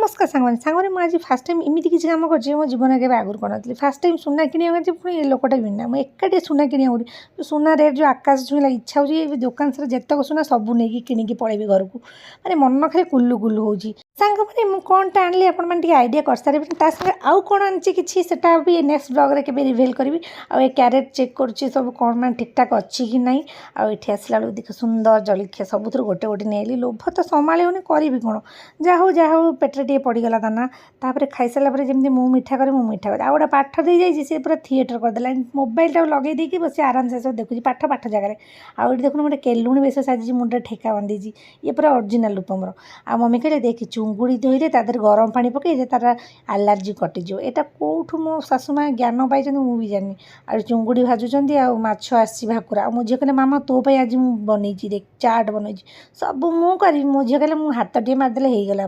नमस्कार सांगने मुझे fast time एमती किसी कम कर जीवन के आगुरी कर फास्ट टाइम सुना कि पुणी लोकटा भी ना मुझे एकाटे सुना कि सुना रेट जो आकाश छुईला इच्छा हो दुकान से जितक सुना सब नहीं कि पलैबी घर को माने मन खाली कुल्लू कुल्लू हो सांग मैंने मुझे कौनटा आनी आपण मैंने आइडिया कर सारे सागे आउ कौन आनी कि भी नेक्स्ट ब्लॉग के रिवील करी आ क्यारेट चेक करुच्ची सब कौन मैं ठीक ठाक अच्छी कि नहीं आठ आसला बेलू देख सुंदर जलखिया सबुथ गोटे गोटे नहीं लोभ तो संभाली होनी करी कौन जहा हूँ पेटे टे पड़गला दाना तापर खाई सारापर जमी मुँह मिठा करे मुँह मिठा करे आ गोटे पाठ दे जाइए सी पूरा थिएटर करदेला मोबाइल टाक लगे देकी बस आराम से सब देखुची पाठ पाठ जगह आउ ये देखुन गोटे केलुणी बेस साजी मुंडे ठेका बांधीची ये पूरा ओरिजिनल रूपमर आ मम्मी कहले देख चुंगुड़ी धोइले तादेह गरम पानी पकईदे तार आलर्जी कटिजो एटा कौठू मो शाशुमा ज्ञान पाई मुझे भी जानी आ चुंगुड़ी भाजुंट आ माछ आसी भाकुरा आ मो झील कहले मामा तो आज मुझे बनई देख चाट बनई सब मुझे करी मो झील कहले मो हाथ टे मारदेले हो गला।